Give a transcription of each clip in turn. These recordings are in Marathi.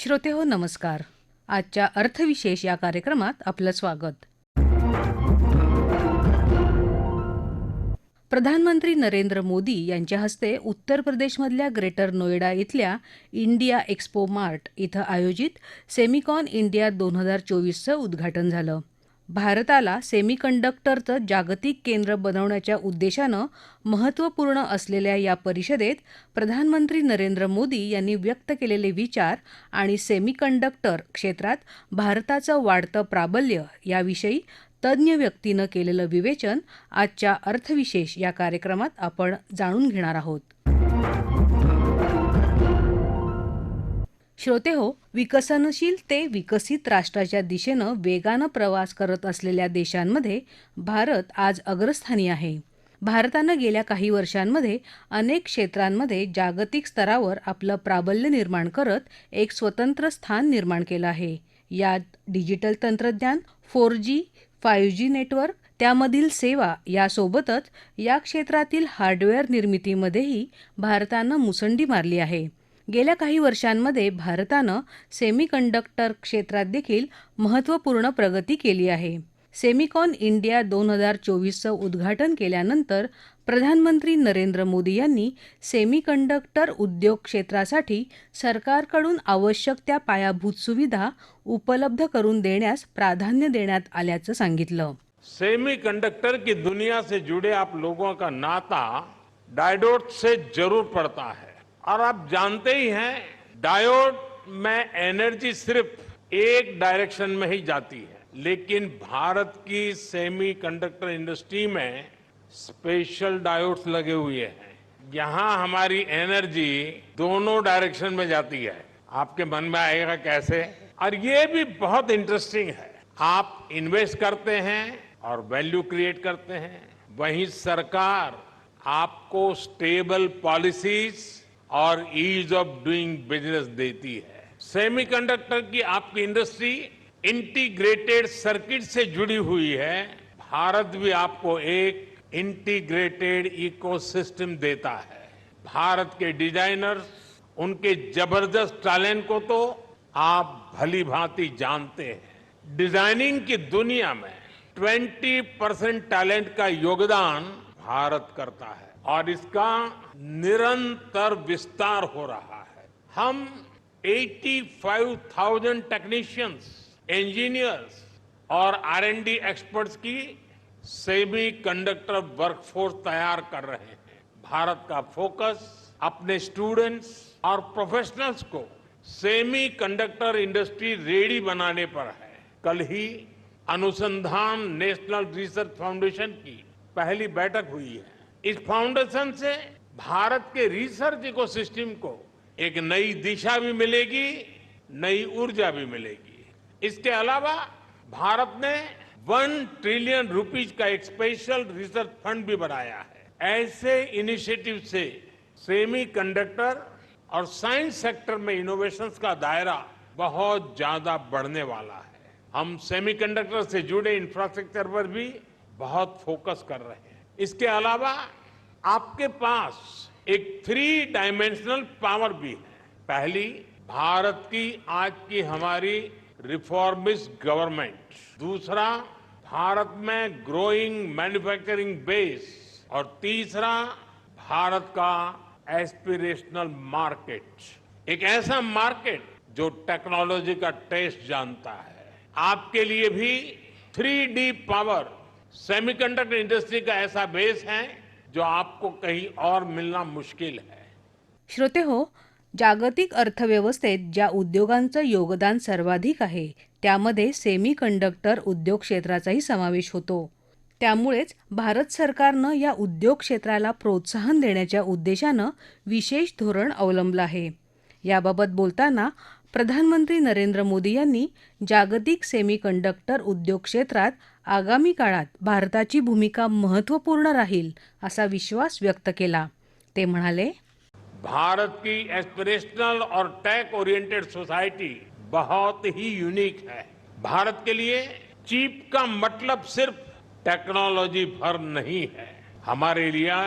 श्रोतेहो नमस्कार. आजच्या अर्थविशेष या कार्यक्रमात आपलं स्वागत. प्रधानमंत्री नरेंद्र मोदी यांच्या हस्ते उत्तर प्रदेशमधल्या ग्रेटर नोएडा इथल्या इंडिया एक्स्पो मार्ट इथं आयोजित सेमिकॉन इंडिया 2024चं उद्घाटन झालं. भारताला सेमीकंडक्टरचं जागतिक केंद्र बनवण्याच्या उद्देशानं महत्त्वपूर्ण असलेल्या या परिषदेत प्रधानमंत्री नरेंद्र मोदी यांनी व्यक्त केलेले विचार आणि सेमीकंडक्टर क्षेत्रात भारताचं वाढतं प्राबल्य याविषयी तज्ज्ञ व्यक्तीनं केलेलं विवेचन आजच्या अर्थविशेष या कार्यक्रमात आपण जाणून घेणार आहोत. श्रोतेहो, विकसनशील ते विकसित राष्ट्राच्या दिशेनं वेगानं प्रवास करत असलेल्या देशांमध्ये भारत आज अग्रस्थानी आहे. भारतानं गेल्या काही वर्षांमध्ये अनेक क्षेत्रांमध्ये जागतिक स्तरावर आपलं प्राबल्य निर्माण करत एक स्वतंत्र स्थान निर्माण केलं आहे. यात डिजिटल तंत्रज्ञान, 4G, 5G नेटवर्क, त्यामधील सेवा यासोबतच या क्षेत्रातील हार्डवेअर निर्मितीमध्येही भारतानं मुसंडी मारली आहे. गेल्या काही वर्षांमध्ये भारतानं सेमीकंडक्टर क्षेत्रात देखील महत्त्वपूर्ण प्रगती केली आहे. सेमिकॉन इंडिया 2024चं उद्घाटन केल्यानंतर प्रधानमंत्री नरेंद्र मोदी यांनी सेमीकंडक्टर उद्योग क्षेत्रासाठी सरकारकडून आवश्यक त्या पायाभूत सुविधा उपलब्ध करून देण्यास प्राधान्य देण्यात आल्याचं सांगितलं. सेमीकंडक्टर की दुनिया से जुड़े आप लोगों का नाता डायोड से जरूर पड़ता है और आप जानते ही हैं डायोड में एनर्जी सिर्फ एक डायरेक्शन में ही जाती है, लेकिन भारत की सेमीकंडक्टर इंडस्ट्री में स्पेशल डायोड्स लगे हुए हैं. यहाँ हमारी एनर्जी दोनों डायरेक्शन में जाती है. आपके मन में आएगा कैसे? और ये भी बहुत इंटरेस्टिंग है. आप इन्वेस्ट करते हैं और वैल्यू क्रिएट करते हैं, वहीं सरकार आपको स्टेबल पॉलिसीज और ईज ऑफ डूइंग बिजनेस देती है. सेमीकंडक्टर की आपकी इंडस्ट्री इंटीग्रेटेड सर्किट से जुड़ी हुई है. भारत भी आपको एक इंटीग्रेटेड इकोसिस्टम देता है. भारत के डिजाइनर्स, उनके जबरदस्त टैलेंट को तो आप भली भांति जानते हैं. डिजाइनिंग की दुनिया में 20% टैलेंट का योगदान भारत करता है और इसका निरंतर विस्तार हो रहा है. हम 85,000 टेक्नीशियंस, इंजीनियर्स और R&D एक्सपर्ट्स की सेमी कंडक्टर वर्कफोर्स तैयार कर रहे हैं. भारत का फोकस अपने स्टूडेंट्स और प्रोफेशनल्स को सेमी कंडक्टर इंडस्ट्री रेडी बनाने पर है. कल ही अनुसंधान नेशनल रिसर्च फाउंडेशन की पहली बैठक हुई है. इस फाउंडेशन से भारत के रिसर्च इकोसिस्टम को एक नई दिशा भी मिलेगी, नई ऊर्जा भी मिलेगी. इसके अलावा भारत ने 1 ट्रिलियन रुपीज का एक स्पेशल रिसर्च फंड भी बनाया है. ऐसे इनिशिएटिव से सेमी कंडक्टर और साइंस सेक्टर में इनोवेशंस का दायरा बहुत ज्यादा बढ़ने वाला है. हम सेमीकंडक्टर से जुड़े इंफ्रास्ट्रक्चर पर भी बहुत फोकस कर रहे हैं. इसके अलावा आपके पास एक 3 डायमेंशनल पावर भी है. पहली, भारत की आज की हमारी रिफॉर्मिस्ट गवर्नमेंट. दूसरा, भारत में ग्रोइंग मैन्युफैक्चरिंग बेस. और तीसरा, भारत का एस्पिरेशनल मार्केट. एक ऐसा मार्केट जो टेक्नोलॉजी का टेस्ट जानता है. आपके लिए भी 3D पावर सेमीकंडक्टर इंडस्ट्री का ऐसा बेस है जो आपको कहीं और मिलना मुश्किल है. श्रोतेहो, जागतिक अर्थव्यवस्थेत ज्या उद्योगांचं योगदान सर्वाधिक आहे त्यामध्ये सेमीकंडक्टर उद्योग क्षेत्राचाही समावेश होतो. त्यामुळेच भारत सरकारनं या उद्योग क्षेत्राला प्रोत्साहन देण्याच्या उद्देशानं विशेष धोरण अवलंबलं आहे. याबाबत बोलताना प्रधानमंत्री नरेंद्र मोदी यांनी जागतिक सेमीकंडक्टर उद्योग क्षेत्रात आगामी काळात भारताची भूमिका महत्त्वपूर्ण राहील असा विश्वास व्यक्त केला. ते म्हणाले, भारत की एस्पिरेशनल और टेक ओरिएंटेड सोसाइटी बहुत ही यूनिक है. भारत के लिए चीप का मतलब सिर्फ टेक्नोलॉजी भर नहीं है. हमारे लिए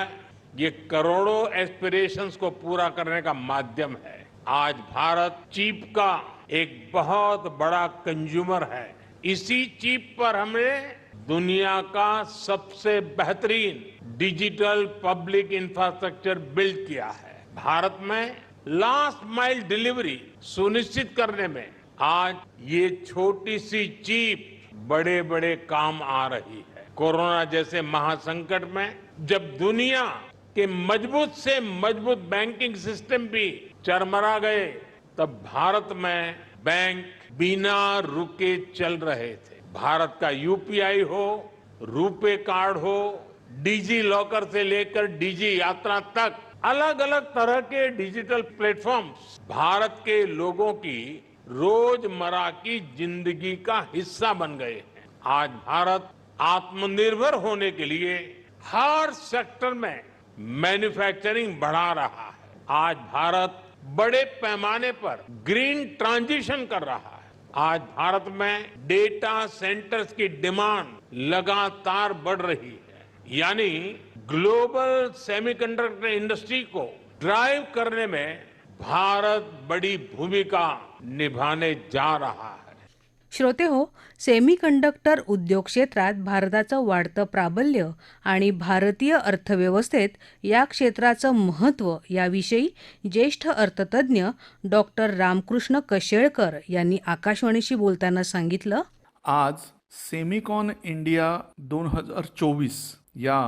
ये करोड़ों एस्पिरेशंस को पूरा करने का माध्यम है. आज भारत चिप का एक बहुत बड़ा कंज्यूमर है। इसी चिप पर हमने दुनिया का सबसे बेहतरीन डिजिटल पब्लिक इंफ्रास्ट्रक्चर बिल्ड किया है। भारत में लास्ट माइल डिलीवरी सुनिश्चित करने में आज ये छोटी सी चिप बड़े बड़े काम आ रही है। कोरोना जैसे महासंकट में जब दुनिया के मजबूत से मजबूत बैंकिंग सिस्टम भी चरमरा गए, तब भारत में बैंक बिना रुके चल रहे थे। भारत का यूपीआई हो, रुपे कार्ड हो, डिजी लॉकर से लेकर डिजी यात्रा तक अलग अलग तरह के डिजिटल प्लेटफॉर्म्स भारत के लोगों की रोजमर्रा की जिंदगी का हिस्सा बन गए हैं। आज भारत आत्मनिर्भर होने के लिए हर सेक्टर में मैन्युफैक्चरिंग बढ़ा रहा है। आज भारत बड़े पैमाने पर ग्रीन ट्रांजिशन कर रहा है। आज भारत में डेटा सेंटर्स की डिमांड लगातार बढ़ रही है, यानी ग्लोबल सेमीकंडक्टर इंडस्ट्री को ड्राइव करने में भारत बड़ी भूमिका निभाने जा रहा है। श्रोते हो, सेमीकंडक्टर उद्योग क्षेत्रात भारताचं वाढतं प्राबल्य आणि भारतीय अर्थव्यवस्थेत या क्षेत्राचं महत्त्व याविषयी ज्येष्ठ अर्थतज्ज्ञ डॉक्टर रामकृष्ण कशेळकर यांनी आकाशवाणीशी बोलताना सांगितलं. आज सेमिकॉन इंडिया 2024 या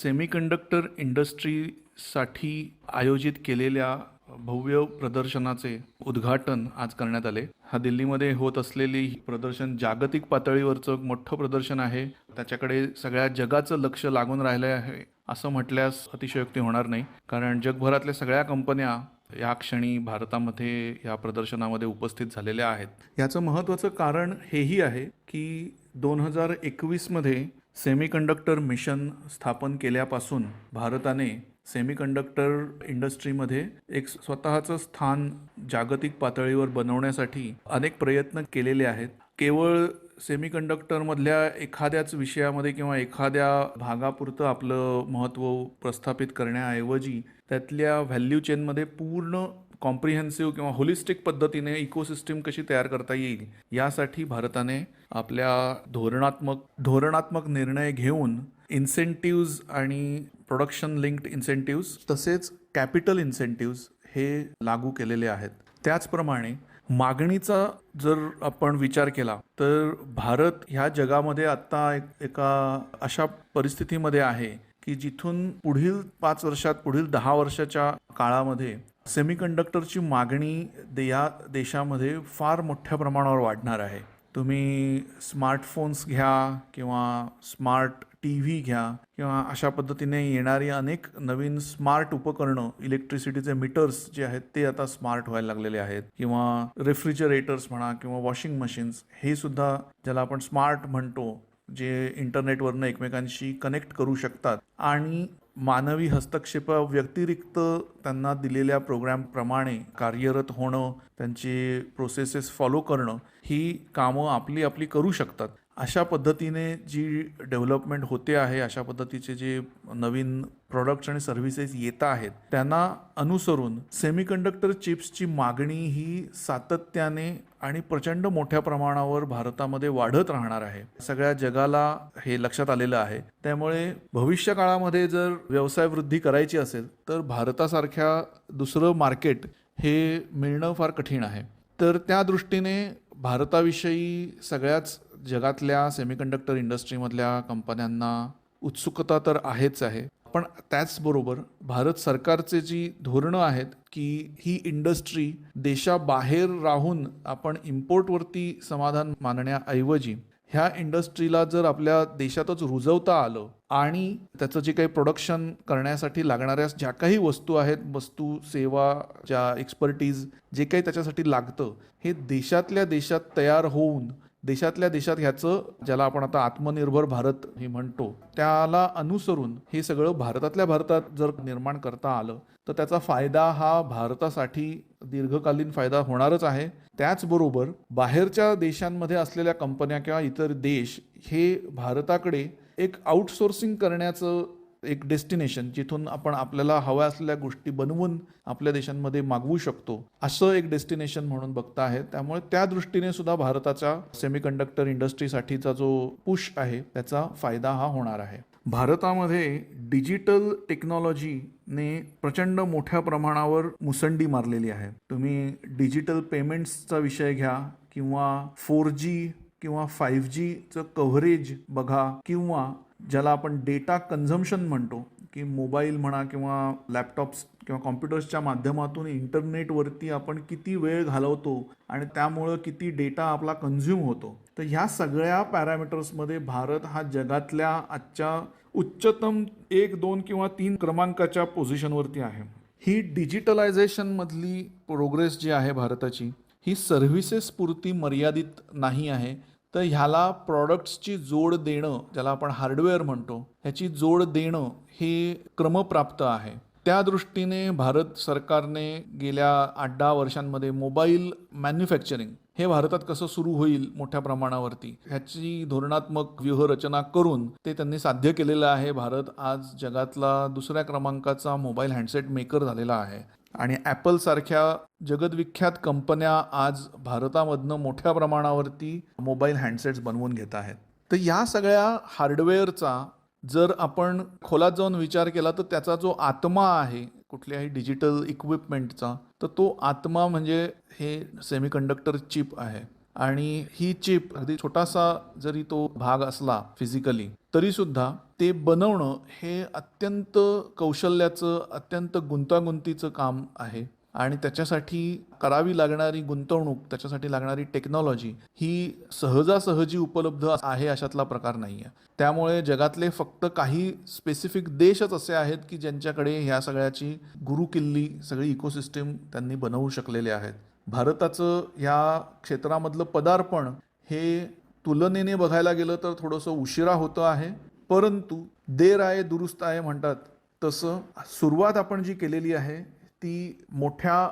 सेमीकंडक्टर इंडस्ट्रीसाठी आयोजित केलेल्या भव्य प्रदर्शनाचे उद्घाटन आज करण्यात आले. हा दिल्लीमध्ये होत असलेली प्रदर्शन जागतिक पातळीवरचं मोठं प्रदर्शन आहे. त्याच्याकडे सगळ्या जगाचं लक्ष लागून राहिलं आहे असं म्हटल्यास अतिशयोक्ती होणार नाही, कारण जगभरातल्या सगळ्या कंपन्या या क्षणी भारतामध्ये या प्रदर्शनामध्ये उपस्थित झालेल्या आहेत. याचं महत्त्वाचं कारण हेही आहे की 2021 मध्ये सेमीकंडक्टर मिशन स्थापन केल्यापासून भारताने सेमीकंडक्टर इंडस्ट्रीमध्ये एक स्वतःचं स्थान जागतिक पातळीवर बनवण्यासाठी अनेक प्रयत्न केलेले आहेत. केवळ सेमीकंडक्टरमधल्या एखाद्याच विषयामध्ये किंवा एखाद्या भागापुरतं आपलं महत्त्व प्रस्थापित करण्याऐवजी त्यातल्या व्हॅल्यू चेनमध्ये पूर्ण कॉम्प्रिहेन्सिव्ह किंवा होलिस्टिक पद्धतीने इकोसिस्टीम कशी तयार करता येईल यासाठी भारताने आपल्या धोरणात्मक निर्णय घेऊन इन्सेंटिव्ज आणि प्रोडक्शन लिंक्ड इन्सेंटिव्ज तसेच कॅपिटल इन्सेंटिव्ज हे लागू केलेले आहेत. त्याचप्रमाणे मागणीचा जर आपण विचार केला तर भारत ह्या जगामध्ये आत्ता एका अशा परिस्थितीमध्ये आहे की जिथून पुढील 5 वर्षात पुढील 10 वर्षाच्या काळामध्ये सेमीकंडक्टरची मागणी या देशामध्ये फार मोठ्या प्रमाणावर वाढणार आहे. तुम्ही स्मार्टफोन्स घ्या किंवा स्मार्ट TV घ्या किंवा अशा पद्धतीने येणारी अनेक नवीन स्मार्ट उपकरणं, इलेक्ट्रिसिटीचे मीटर्स जे आहेत ते आता स्मार्ट व्हायला लागलेले आहेत, किंवा रेफ्रिजरेटर्स म्हणा किंवा वॉशिंग मशीन्स हे सुद्धा ज्याला आपण स्मार्ट म्हणतो, जे इंटरनेटवरनं एकमेकांशी कनेक्ट करू शकतात आणि मानवी हस्तक्षेपाव्यतिरिक्त त्यांना दिलेल्या प्रोग्रामप्रमाणे कार्यरत होणं, त्यांची प्रोसेसेस फॉलो करणं ही कामं आपली करू शकतात. अशा पद्धतीने जी डेव्हलपमेंट होते आहे, अशा पद्धतीचे जे नवीन प्रोडक्ट्स आणि सर्व्हिसेस येत आहेत त्यांना अनुसरून सेमीकंडक्टर चिप्सची मागणी ही सातत्याने आणि प्रचंड मोठ्या प्रमाणावर भारतामध्ये वाढत राहणार आहे. सगळ्या जगाला हे लक्षात आलेलं आहे. त्यामुळे भविष्य काळामध्ये जर व्यवसाय वृद्धी करायची असेल तर भारतासारख्या दुसरं मार्केट हे मिळणं फार कठीण आहे. तर त्या दृष्टीने भारताविषयी सगळ्याच जगातल्या सेमीकंडक्टर इंडस्ट्रीमधल्या कंपन्यांना उत्सुकता तर आहेच आहे, पण त्याचबरोबर भारत सरकारचे जी धोरणं आहेत की ही इंडस्ट्री देशाबाहेर राहून आपण इम्पोर्टवरती समाधान मानण्याऐवजी ह्या इंडस्ट्रीला जर आपल्या देशातच रुजवता आलं आणि त्याचं जे काही प्रोडक्शन करण्यासाठी लागणाऱ्या ज्या काही वस्तू आहेत, वस्तू सेवा, ज्या एक्सपर्टीज जे काही त्याच्यासाठी लागतं, हे देशातल्या देशात तयार होऊन देशातल्या देशात ह्याचं, ज्याला आपण आता आत्मनिर्भर भारत हे म्हणतो, त्याला अनुसरून हे सगळं भारतातल्या भारतात जर निर्माण करता आलं तर त्याचा फायदा हा भारतासाठी दीर्घकालीन फायदा होणारच आहे. त्याचबरोबर बाहेरच्या देशांमध्ये असलेल्या कंपन्या किंवा इतर देश हे भारताकडे एक आउटसोर्सिंग करण्याचं एक डेस्टिनेशन जिथून आपण आपल्याला हव्या असलेल्या गोष्टी बनवून आपल्या देशांमध्ये मागवू शकतो, असं एक डेस्टिनेशन म्हणून बघता आहे. त्यामुळे त्या दृष्टीने सुद्धा भारताच्या सेमीकंडक्टर इंडस्ट्रीसाठीचा जो पुश आहे त्याचा फायदा हा होणार आहे. भारतामध्ये डिजिटल टेक्नॉलॉजीने प्रचंड मोठ्या प्रमाणावर मुसंडी मारलेली आहे. तुम्ही डिजिटल पेमेंट्सचा विषय घ्या किंवा 4G किंवा 5Gचं कव्हरेज बघा, किंवा ज्याला आपण डेटा कन्झम्पशन म्हणतो, की मोबाईल म्हणा किंवा लॅपटॉप्स किंवा कॉम्प्युटर्सच्या माध्यमातून इंटरनेटवरती आपण किती वेळ घालवतो आणि त्यामुळं किती डेटा आपला कन्झ्युम होतो. तर ह्या सगळ्या पॅरामीटर्समध्ये भारत हा जगातल्या आजच्या उच्चतम 1, 2 किंवा 3 क्रमांकाच्या पोझिशनवरती आहे. ही डिजिटलायझेशनमधली प्रोग्रेस जी आहे भारताची, ही सर्व्हिसेसपुरती मर्यादित नाही आहे, तर ह्याला प्रॉडक्ट्सची जोड देणं, ज्याला आपण हार्डवेअर म्हणतो, ह्याची जोड देणं हे क्रमप्राप्त आहे. त्या दृष्टीने भारत सरकारने गेल्या 8-10 वर्षांमध्ये मोबाईल मॅन्युफॅक्चरिंग हे भारतात कसं सुरू होईल मोठ्या प्रमाणावरती, ह्याची धोरणात्मक व्यूहरचना करून ते त्यांनी साध्य केलेलं आहे. भारत आज जगातला 2ऱ्या क्रमांकाचा मोबाईल हँडसेट मेकर झालेला आहे आणि ॲपलसारख्या जगद्विख्यात कंपन्या आज भारतामधनं मोठ्या प्रमाणावरती मोबाईल हँडसेट्स बनवून घेत आहेत. तर या सगळ्या हार्डवेअरचा जर आपण खोलात जाऊन विचार केला तर त्याचा जो आत्मा आहे कुठल्याही डिजिटल इक्विपमेंटचा, तर तो आत्मा म्हणजे हे सेमीकंडक्टर चिप आहे. आणि ही चिप अगदी छोटासा जरी तो भाग असला फिजिकली, तरीसुद्धा ते बनवणं हे अत्यंत कौशल्याचं, अत्यंत गुंतागुंतीचं काम आहे. आणि त्याच्यासाठी करावी लागणारी गुंतवणूक, त्याच्यासाठी लागणारी टेक्नॉलॉजी ही सहजासहजी उपलब्ध आहे अशातला प्रकार नाही आहे. त्यामुळे जगातले फक्त काही स्पेसिफिक देशच असे आहेत की ज्यांच्याकडे ह्या सगळ्याची गुरुकिल्ली, सगळी इकोसिस्टीम त्यांनी बनवू शकलेले आहेत. भारताचं ह्या क्षेत्रामधलं पदार्पण हे तुलनेने बघायला गेलं तर थोडंसं उशिरा होतं आहे, परंतु देर आहे दुरुस्त आहे म्हणतात तसं सुरुवात आपण जी केलेली आहे ती मोठ्या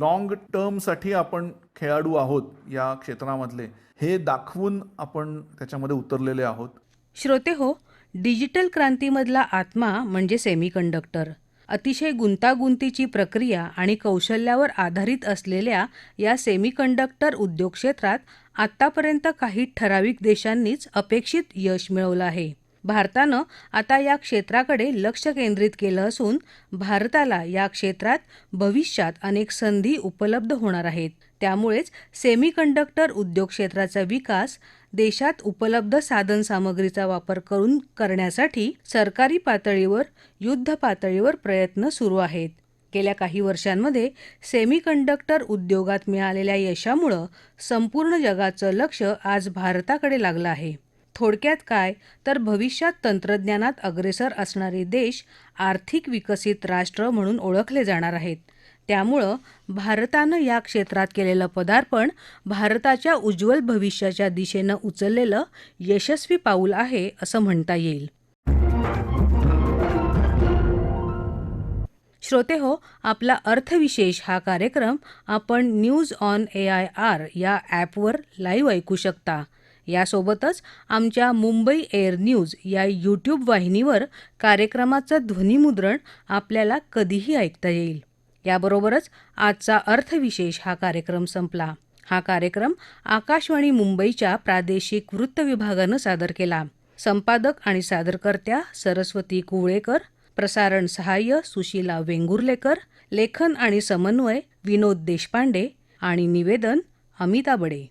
लॉंग टर्मसाठी आपण खेळाडू आहोत या क्षेत्रामधले, हे दाखवून आपण त्याच्यामध्ये उतरलेले आहोत. श्रोते हो, डिजिटल क्रांतीमधला आत्मा म्हणजे सेमीकंडक्टर. अतिशय गुंतागुंतीची प्रक्रिया आणि कौशल्यावर आधारित असलेल्या या सेमीकंडक्टर उद्योग क्षेत्रात आत्तापर्यंत काही ठराविक देशांनीच अपेक्षित यश मिळवलं आहे. भारतानं आता या क्षेत्राकडे लक्ष केंद्रित केलं असून भारताला या क्षेत्रात भविष्यात अनेक संधी उपलब्ध होणार आहेत. त्यामुळेच सेमीकंडक्टर उद्योग क्षेत्राचा विकास देशात उपलब्ध साधनसामग्रीचा वापर करून करण्यासाठी सरकारी पातळीवर, युद्ध पातळीवर प्रयत्न सुरू आहेत. गेल्या काही वर्षांमध्ये सेमीकंडक्टर उद्योगात मिळालेल्या यशामुळं संपूर्ण जगाचं लक्ष आज भारताकडे लागलं आहे. थोडक्यात काय तर भविष्यात तंत्रज्ञानात अग्रेसर असणारे देश आर्थिक विकसित राष्ट्र म्हणून ओळखले जाणार आहेत. त्यामुळं भारतानं या क्षेत्रात केलेलं पदार्पण भारताच्या उज्ज्वल भविष्याच्या दिशेनं उचललेलं यशस्वी पाऊल आहे असं म्हणता येईल. श्रोते हो, आपला अर्थविशेष हा कार्यक्रम आपण न्यूज ऑन AIR या ॲपवर लाईव्ह ऐकू शकता. यासोबतच आमच्या मुंबई एअर न्यूज या यूट्यूब वाहिनीवर कार्यक्रमाचं ध्वनिमुद्रण आपल्याला कधीही ऐकता येईल. याबरोबरच आजचा अर्थविशेष हा कार्यक्रम संपला. हा कार्यक्रम आकाशवाणी मुंबईच्या प्रादेशिक वृत्त विभागानं सादर केला. संपादक आणि सादरकर्त्या सरस्वती कुवळेकर, प्रसारण सहाय्य सुशीला वेंगुर्लेकर, लेखन आणि समन्वय विनोद देशपांडे आणि निवेदन अमिता बडे.